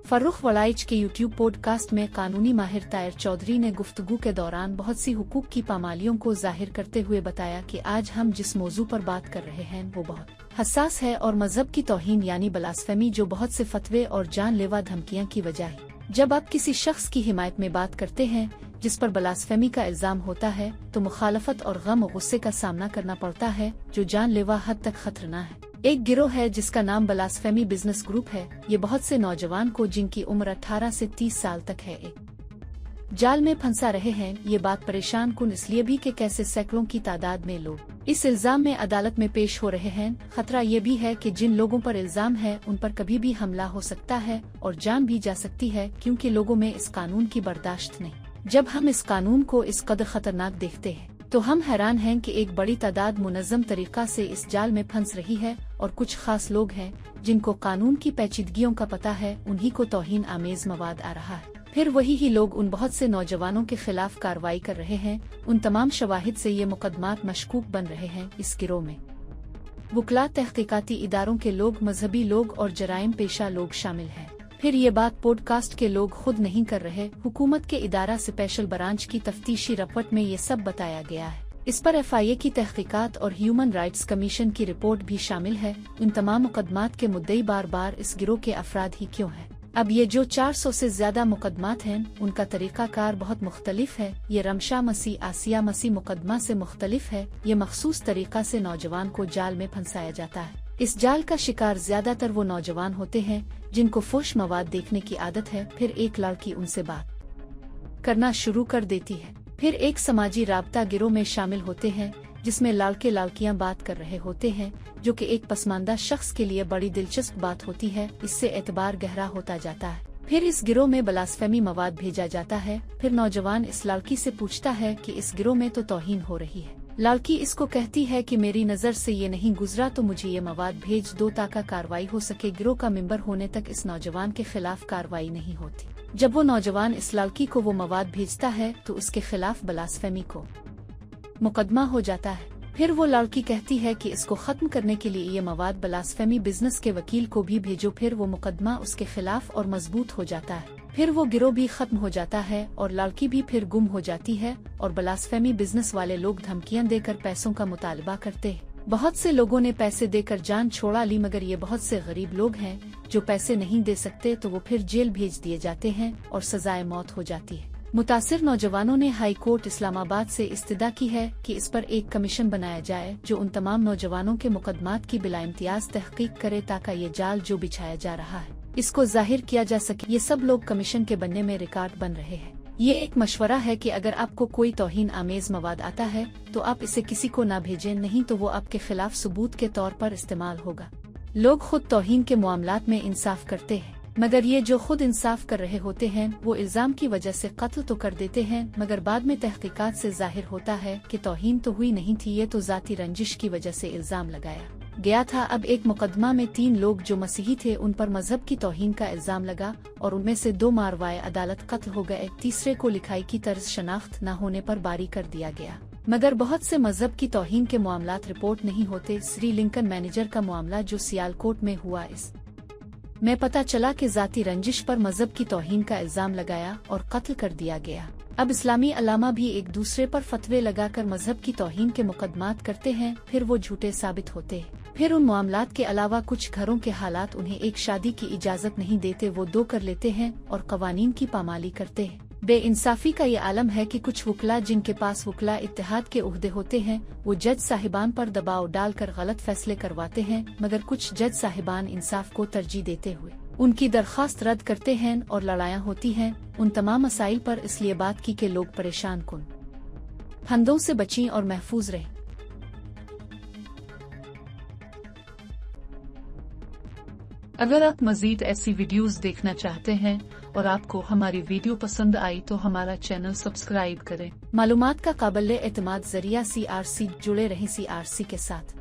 फर्रुख वलाइच के YouTube podcast में कानूनी माहिर ताहिर चौधरी ने गुफ्तगू के दौरान बहुत सी हुकूक की पामालियों को जाहिर करते हुए बताया कि आज हम जिस मौजू पर बात कर रहे हैं वो बहुत हसास है और मजहब की तौहीन यानी ब्लास्फेमी, जो बहुत से फतवे और जानलेवा धमकियां की वजह है। जब आप किसी शख्स की हिमायत में बात करते हैं जिस पर ब्लास्फेमी का इल्जाम होता है तो मुखालफत और गम और गुस्से का सामना करना पड़ता है, जो जानलेवा हद तक खतरनाक है। एक गिरोह है जिसका नाम ब्लास्फेमी बिजनेस ग्रुप है। ये बहुत से नौजवान को जिनकी उम्र 18 से 30 साल तक है एक जाल में फंसा रहे हैं। ये बात परेशान कुन इसलिए भी कि कैसे सैकड़ों की तादाद में लोग इस इल्जाम में अदालत में पेश हो रहे हैं। खतरा ये भी है कि जिन लोगों पर इल्जाम है उन पर कभी भी हमला हो सकता है और जान भी जा सकती है, क्योंकि लोगों में इस कानून की बर्दाश्त नहीं। जब हम इस कानून को इस कदर खतरनाक देखते हैं तो हम हैरान हैं कि एक बड़ी तादाद मुनज़्ज़म तरीका से इस जाल में फंस रही है और कुछ खास लोग हैं जिनको कानून की पेचीदगियों का पता है, उन्हीं को तौहीन आमेज मवाद आ रहा है। फिर वही ही लोग उन बहुत से नौजवानों के खिलाफ कार्रवाई कर रहे हैं। उन तमाम शवाहिद से ये मुकदमात मशकूक बन रहे हैं। इस गिरोह में वुकला, तहकीकाती इदारों के लोग, मजहबी लोग और जराइम पेशा लोग शामिल हैं। फिर ये बात पॉडकास्ट के लोग खुद नहीं कर रहे, हुकूमत के इदारा स्पेशल ब्रांच की तफ्तीशी रिपोर्ट में ये सब बताया गया है। इस पर FIA की तहकीकात और ह्यूमन राइट्स कमीशन की रिपोर्ट भी शामिल है। इन तमाम मुकदमात के मुद्दई बार बार इस गिरोह के अफराद ही क्यों हैं? अब ये जो 400 से ज्यादा मुकदमात हैं उनका तरीकाकार बहुत मुख्तलिफ है। ये रमशा मसीह, आसिया मसीह मुकदमा से मुख्तलिफ है। ये मखसूस तरीका से नौजवान को जाल में फंसाया जाता है। इस जाल का शिकार ज्यादातर वो नौजवान होते हैं जिनको फुहश मवाद देखने की आदत है। फिर एक लड़की उनसे बात करना शुरू कर देती है। फिर एक समाजी राबता गिरोह में शामिल होते हैं जिसमें लड़के लड़कियां बात कर रहे होते हैं, जो कि एक पसमानदा शख्स के लिए बड़ी दिलचस्प बात होती है। इससे एतबार गहरा होता जाता है। फिर इस गिरोह में ब्लास्फेमी मवाद भेजा जाता है। फिर नौजवान इस लड़की से पूछता है कि इस गिरोह में तो तौहीन हो रही है। लड़की इसको कहती है कि मेरी नज़र से ये नहीं गुजरा तो मुझे ये मवाद भेज दो ताकि कार्रवाई हो सके। गिरोह का मेंबर होने तक इस नौजवान के खिलाफ कार्रवाई नहीं होती। जब वो नौजवान इस लड़की को वो मवाद भेजता है तो उसके खिलाफ ब्लास्फेमी को मुकदमा हो जाता है। फिर वो लड़की कहती है कि इसको खत्म करने के लिए ये मवाद ब्लास्फेमी बिजनेस के वकील को भी भेजो। फिर वो मुकदमा उसके खिलाफ और मजबूत हो जाता है। फिर वो गिरोह भी खत्म हो जाता है और लड़की भी फिर गुम हो जाती है और ब्लास्फेमी बिजनेस वाले लोग धमकियां देकर पैसों का मुतालबा करते हैं। बहुत से लोगों ने पैसे देकर जान छोड़ा ली, मगर ये बहुत से गरीब लोग हैं जो पैसे नहीं दे सकते तो वो फिर जेल भेज दिए जाते हैं और सजाए मौत हो जाती है। मुतासिर नौजवानों ने हाई कोर्ट इस्लामाबाद से इस्तदा की है कि इस पर एक कमीशन बनाया जाए जो उन तमाम नौजवानों के मुकदमात की बिला इम्तियाज तहकीक करे ताकि ये जाल जो बिछाया जा रहा है इसको जाहिर किया जा सके। ये सब लोग कमीशन के बनने में रिकॉर्ड बन रहे हैं। ये एक मशवरा है कि अगर आपको कोई तौहीन आमेज मवाद आता है तो आप इसे किसी को ना भेजें, नहीं तो वो आपके खिलाफ सबूत के तौर पर इस्तेमाल होगा। लोग खुद तौहीन के मामलात में इंसाफ करते हैं, मगर ये जो खुद इंसाफ कर रहे होते हैं वो इल्जाम की वजह से कत्ल तो कर देते हैं, मगर बाद में तहकीकात से जाहिर होता है कि तौहीन तो हुई नहीं थी, ये तो जाती रंजिश की वजह से इल्जाम लगाया गया था। अब एक मुकदमा में 3 लोग जो मसीही थे उन पर मजहब की तौहीन का इल्जाम लगा और उनमें से 2 मारवाए अदालत कत्ल हो गए। तीसरे को लिखाई की तर्ज शनाख्त न होने पर बारी कर दिया गया। मगर बहुत से मजहब की तौहीन के मामलात रिपोर्ट नहीं होते। श्री लिंकन मैनेजर का मामला जो सियालकोट में हुआ, इस में पता चला कि जाती रंजिश पर मजहब की तौहीन का इल्जाम लगाया और कत्ल कर दिया गया। अब इस्लामी अलामा भी एक दूसरे पर फतवे लगाकर मजहब की तौहीन के मुकदमात करते हैं, फिर वो झूठे साबित होते हैं। फिर उन मामलात के अलावा कुछ घरों के हालात उन्हें एक शादी की इजाज़त नहीं देते, वो 2 कर लेते हैं और कवानीन की पामाली करते हैं। बेइंसाफी का ये आलम है कि कुछ वुकला जिनके पास वुकला इत्तेहाद के उहदे होते हैं वो जज साहिबान पर दबाव डालकर गलत फैसले करवाते हैं, मगर कुछ जज साहिबान इंसाफ को तरजीह देते हुए उनकी दरख्वास्त रद्द करते हैं और लड़ाइयाँ होती हैं। उन तमाम मसाइल पर इसलिए बात की कि लोग परेशान कुन फंदों से बचें और महफूज रहें। अगर आप मजीद ऐसी वीडियोस देखना चाहते हैं और आपको हमारी वीडियो पसंद आई तो हमारा चैनल सब्सक्राइब करें। मालूमात का काबिल एतमाद जरिया CRC जुड़े रहें CRC के साथ।